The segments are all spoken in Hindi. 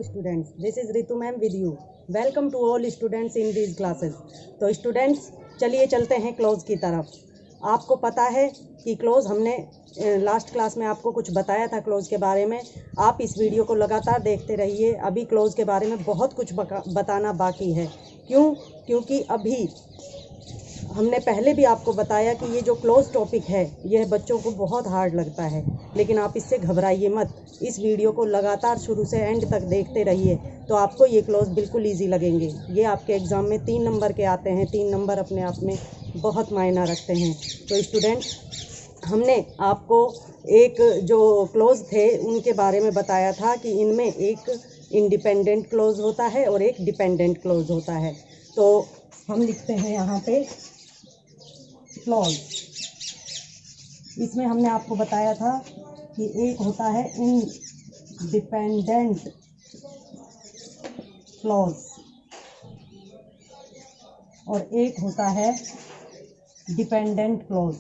students, this is Ritu ma'am with you. Welcome to all students in these classes. तो स्टूडेंट्स चलिए चलते हैं क्लोज की तरफ। आपको पता है कि क्लोज हमने लास्ट क्लास में आपको कुछ बताया था क्लोज के बारे में। आप इस वीडियो को लगातार देखते रहिए। अभी क्लोज के बारे में बहुत कुछ बताना बाकी है। क्योंकि अभी हमने पहले भी आपको बताया कि ये जो क्लोज टॉपिक है यह बच्चों को बहुत हार्ड लगता है, लेकिन आप इससे घबराइए मत। इस वीडियो को लगातार शुरू से एंड तक देखते रहिए तो आपको ये क्लोज बिल्कुल इजी लगेंगे। ये आपके एग्ज़ाम में 3 नंबर के आते हैं। 3 नंबर अपने आप में बहुत मायना रखते हैं। तो स्टूडेंट्स, हमने आपको एक जो क्लोज थे उनके बारे में बताया था कि इनमें एक इंडिपेंडेंट क्लोज होता है और एक डिपेंडेंट क्लोज होता है। तो हम लिखते हैं यहाँ पे क्लोज। इसमें हमने आपको बताया था कि एक होता है इंडिपेंडेंट क्लोज और एक होता है डिपेंडेंट क्लोज।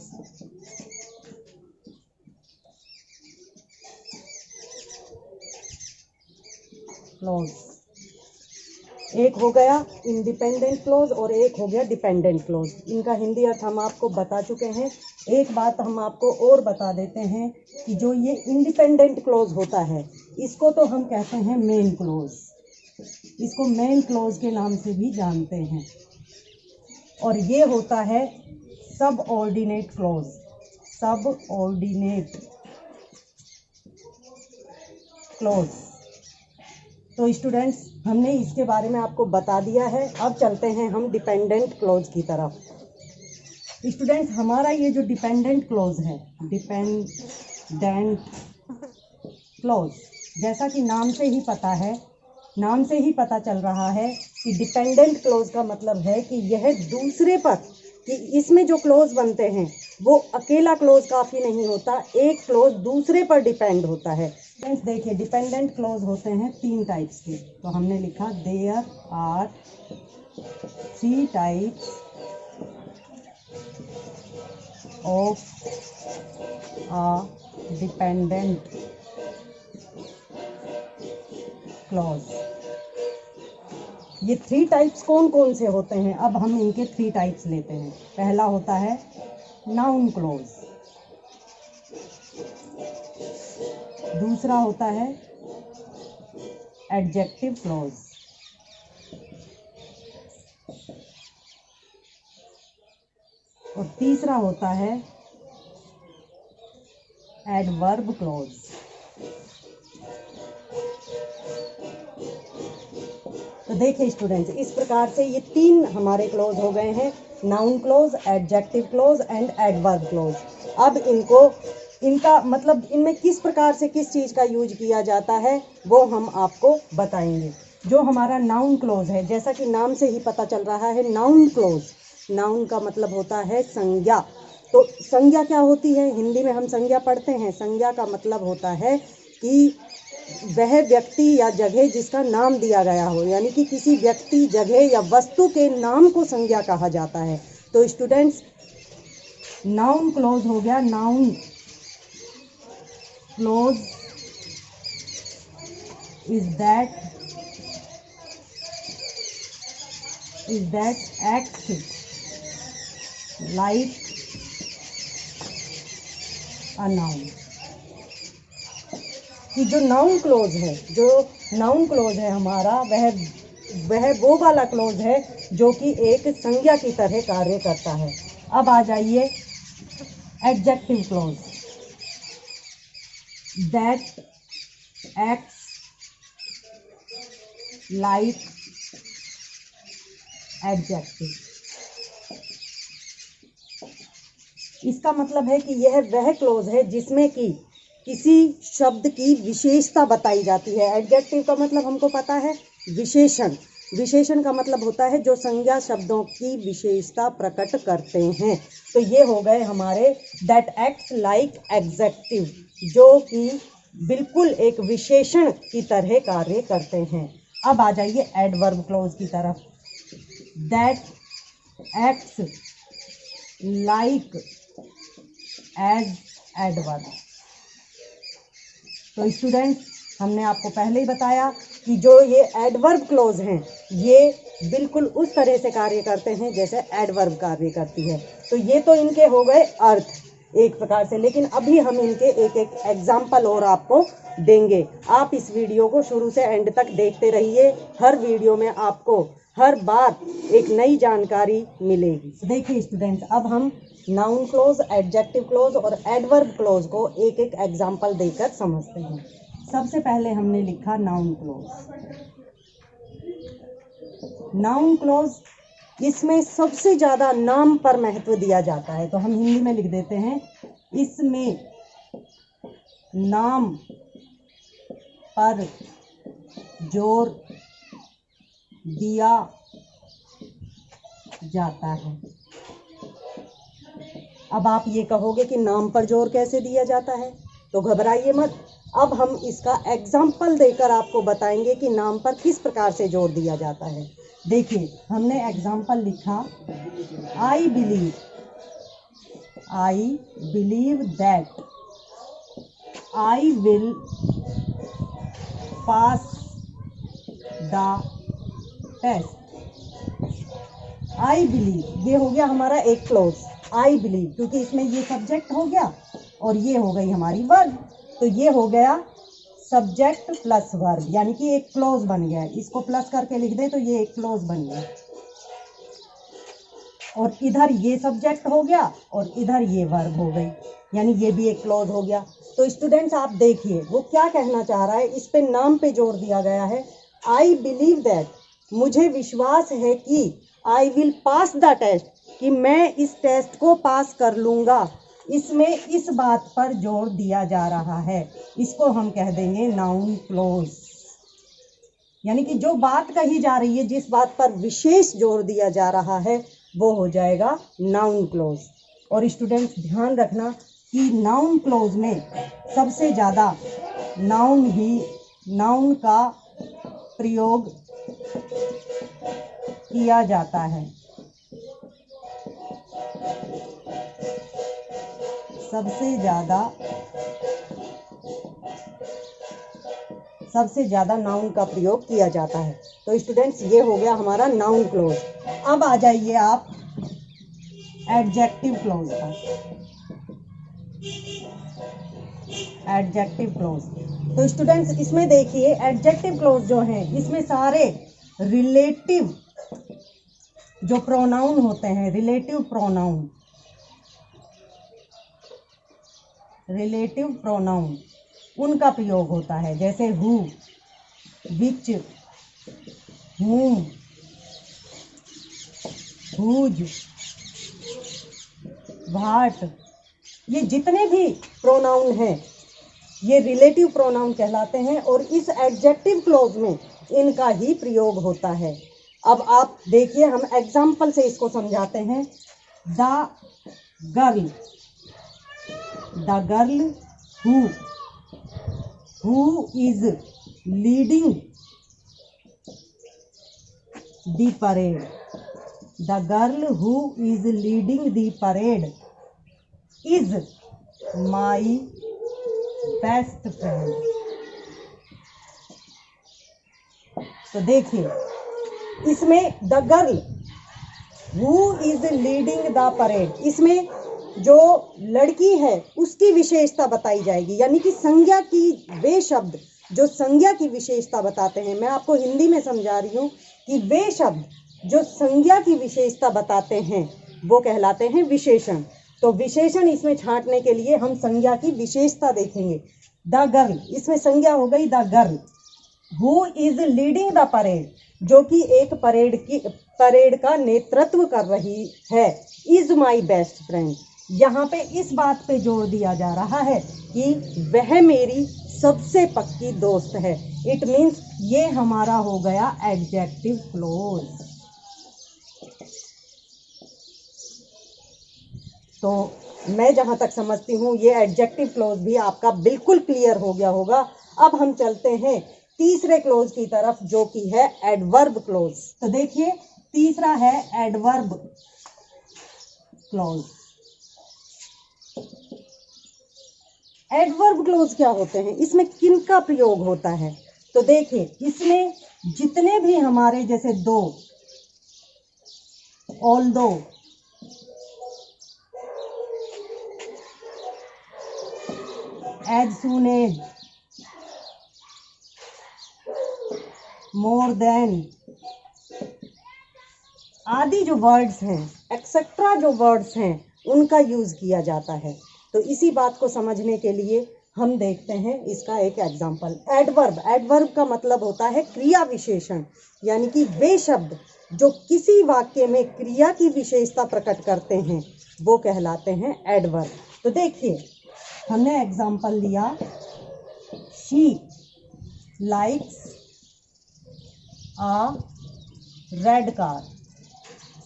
एक हो गया इंडिपेंडेंट क्लोज और एक हो गया डिपेंडेंट क्लोज। इनका हिंदी अर्थ हम आपको बता चुके हैं। एक बात हम आपको और बता देते हैं कि जो ये इंडिपेंडेंट क्लोज होता है इसको तो हम कहते हैं मेन क्लोज। इसको मेन क्लोज के नाम से भी जानते हैं। और ये होता है सब ऑर्डिनेट क्लोज। सब ऑर्डिनेट क्लोज। तो स्टूडेंट्स, हमने इसके बारे में आपको बता दिया है। अब चलते हैं हम डिपेंडेंट क्लोज की तरफ। स्टूडेंट्स, हमारा ये जो डिपेंडेंट क्लोज है, डिपेंडेंट क्लोज, जैसा कि नाम से ही पता है, नाम से ही पता चल रहा है कि डिपेंडेंट क्लोज का मतलब है कि यह दूसरे पर, कि इसमें जो क्लोज बनते हैं वो अकेला क्लोज काफ़ी नहीं होता, एक क्लोज दूसरे पर डिपेंड होता है। फ्रेंड्स देखिए, डिपेंडेंट क्लोज होते हैं 3 टाइप्स के। तो हमने लिखा there are 3 types of a dependent clause. ये 3 टाइप्स कौन कौन से होते हैं? अब हम इनके 3 टाइप्स लेते हैं। पहला होता है नाउन क्लोज, दूसरा होता है एडजेक्टिव क्लोज, और तीसरा होता है एडवर्ब क्लोज। तो देखिए स्टूडेंट्स, इस प्रकार से ये 3 हमारे क्लोज हो गए हैं, noun close, adjective close and adverb close. अब इनका मतलब इनमें किस प्रकार से किस चीज़ का यूज किया जाता है वो हम आपको बताएंगे। जो हमारा नाउन क्लोज है, जैसा कि नाम से ही पता चल रहा है, नाउन क्लोज, नाउन का मतलब होता है संज्ञा। तो संज्ञा क्या होती है? हिंदी में हम संज्ञा पढ़ते हैं। संज्ञा का मतलब होता है कि वह व्यक्ति या जगह जिसका नाम दिया गया हो, यानी कि किसी व्यक्ति, जगह या वस्तु के नाम को संज्ञा कहा जाता है। तो स्टूडेंट्स, नाउन क्लोज हो गया, noun close is that acts like a noun। कि जो नाउन क्लोज है, जो नाउन क्लोज है हमारा, वह वो वाला क्लोज है जो कि एक संज्ञा की तरह कार्य करता है। अब आ जाइए adjective close, that acts like adjective. इसका मतलब है कि यह वह क्लोज है जिसमें कि किसी शब्द की विशेषता बताई जाती है। एडजेक्टिव का मतलब हमको पता है विशेषण। विशेषण का मतलब होता है जो संज्ञा शब्दों की विशेषता प्रकट करते हैं। तो ये हो गए हमारे दैट एक्ट्स लाइक एडजेक्टिव, जो कि बिल्कुल एक विशेषण की तरह कार्य करते हैं। अब आ जाइए एडवर्ब क्लोज की तरफ, that acts like as adverb. तो स्टूडेंट्स, हमने आपको पहले ही बताया कि जो ये एडवर्ब क्लोज हैं ये बिल्कुल उस तरह से कार्य करते हैं जैसे एडवर्ब कार्य करती है। तो ये तो इनके हो गए अर्थ एक प्रकार से, लेकिन अभी हम इनके एक एक एग्जाम्पल और आपको देंगे। आप इस वीडियो को शुरू से एंड तक देखते रहिए। हर वीडियो में आपको हर बार एक नई जानकारी मिलेगी। देखिए स्टूडेंट्स, अब हम नाउन क्लोज, एडजेक्टिव क्लोज और एडवर्ब क्लोज को एक एक एग्जाम्पल देकर समझते हैं। सबसे पहले हमने लिखा नाउन क्लोज। नाउन क्लोज, इसमें सबसे ज़्यादा नाम पर महत्व दिया जाता है, तो हम हिंदी में लिख देते हैं इसमें नाम पर जोर दिया जाता है। अब आप ये कहोगे कि नाम पर जोर कैसे दिया जाता है, तो घबराइए मत। अब हम इसका एग्जाम्पल देकर आपको बताएंगे कि नाम पर किस प्रकार से जोर दिया जाता है। देखिए, हमने एग्जाम्पल लिखा I believe that I will pass the test. I believe, ये हो गया हमारा एक क्लोज, आई बिलीव, क्योंकि इसमें ये सब्जेक्ट हो गया और ये हो गई हमारी वर्ब, तो ये हो गया सब्जेक्ट प्लस वर्ब, यानी कि एक क्लोज बन गया। इसको प्लस करके लिख दे तो ये एक क्लोज बन गया। और इधर ये सब्जेक्ट हो गया और इधर ये वर्ब हो गई, यानी ये भी एक क्लोज हो गया। तो स्टूडेंट्स आप देखिए वो क्या कहना चाह रहा है, इस पे नाम पे जोर दिया गया है। आई बिलीव दैट, मुझे विश्वास है कि, I will pass the test, कि मैं इस टेस्ट को पास कर लूँगा। इसमें इस बात पर जोर दिया जा रहा है, इसको हम कह देंगे नाउन क्लोज। यानी कि जो बात कही जा रही है, जिस बात पर विशेष जोर दिया जा रहा है, वो हो जाएगा नाउन क्लोज। और स्टूडेंट्स ध्यान रखना कि नाउन क्लोज में सबसे ज़्यादा नाउन का प्रयोग किया जाता है। सबसे ज़्यादा नाउन का प्रयोग किया जाता है। तो स्टूडेंट्स ये हो गया हमारा नाउन क्लोज। अब आ जाइए आप एडजेक्टिव क्लोज पर। एडजेक्टिव क्लोज, तो स्टूडेंट्स इसमें देखिए एडजेक्टिव क्लोज जो है, इसमें सारे रिलेटिव जो प्रोनाउन होते हैं, रिलेटिव प्रोनाउन उनका प्रयोग होता है। जैसे who, which, whom, whose, what, ये जितने भी प्रोनाउन हैं ये रिलेटिव प्रोनाउन कहलाते हैं और इस एडजेक्टिव क्लोज में इनका ही प्रयोग होता है। अब आप देखिए, हम एग्जाम्पल से इसको समझाते हैं। The girl who is leading the parade. The girl who is leading the parade is my best friend. तो देखिए इसमें the girl who is leading the parade, इसमें जो लड़की है उसकी विशेषता बताई जाएगी, यानी कि संज्ञा की वे शब्द जो संज्ञा की विशेषता बताते हैं। मैं आपको हिंदी में समझा रही हूँ कि वे शब्द जो संज्ञा की विशेषता बताते हैं वो कहलाते हैं विशेषण। तो विशेषण इसमें छांटने के लिए हम संज्ञा की विशेषता देखेंगे। द गर्ल, इसमें संज्ञा हो गई the girl. Who is leading the parade, जो कि एक परेड का नेतृत्व कर रही है, इज माई बेस्ट फ्रेंड। यहाँ पे इस बात पे जोर दिया जा रहा है कि वह मेरी सबसे पक्की दोस्त है। इट मीन्स ये हमारा हो गया एडजेक्टिव क्लोज। तो मैं जहाँ तक समझती हूँ ये एडजेक्टिव क्लोज भी आपका बिल्कुल क्लियर हो गया होगा। अब हम चलते हैं तीसरे क्लोज की तरफ, जो कि है एडवर्ब क्लोज। तो देखिए तीसरा है एडवर्ब क्लोज। एडवर्ब क्लोज क्या होते हैं, इसमें किन का प्रयोग होता है? तो देखिए, इसमें जितने भी हमारे जैसे though, although, as soon as, more than आदि जो वर्ड्स हैं, एक्सेट्रा जो वर्ड्स हैं, उनका यूज़ किया जाता है। तो इसी बात को समझने के लिए हम देखते हैं इसका एक एग्जाम्पल। एडवर्ब, एडवर्ब का मतलब होता है क्रिया विशेषण, यानी कि वे शब्द जो किसी वाक्य में क्रिया की विशेषता प्रकट करते हैं वो कहलाते हैं एडवर्ब। तो देखिए, हमने एग्जाम्पल लिया, she likes a red car,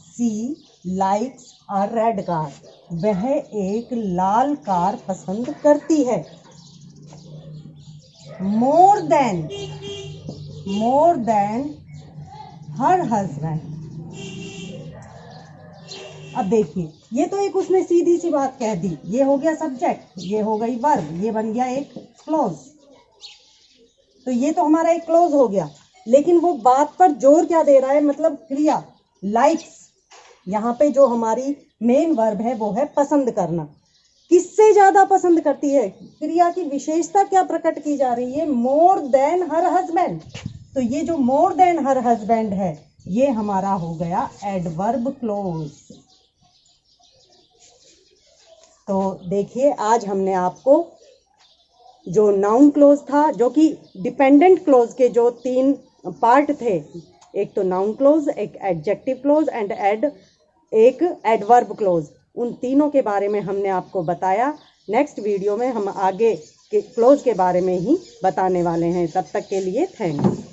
she likes a red car, वह एक लाल कार पसंद करती है। More than her husband. अब देखिए, ये तो एक उसने सीधी सी बात कह दी, ये हो गया सब्जेक्ट, ये हो गई वर्ब, ये बन गया एक क्लोज। तो ये तो हमारा एक क्लोज हो गया, लेकिन वो बात पर जोर क्या दे रहा है, मतलब क्रिया। लाइक्स, यहाँ पे जो हमारी मेन वर्ब है वो है पसंद करना। किससे ज्यादा पसंद करती है, क्रिया की विशेषता क्या प्रकट की जा रही है, मोर देन हर हस्बैंड। तो ये जो मोर देन हर हस्बैंड है, ये हमारा हो गया एडवर्ब क्लोज। तो देखिए, आज हमने आपको जो नाउन क्लोज था, जो कि डिपेंडेंट क्लोज के जो 3 पार्ट थे, एक तो नाउन क्लोज, एक एडजेक्टिव क्लोज एंड एक एडवर्ब क्लोज, उन तीनों के बारे में हमने आपको बताया। नेक्स्ट वीडियो में हम आगे के क्लोज के बारे में ही बताने वाले हैं। तब तक के लिए थैंक्स।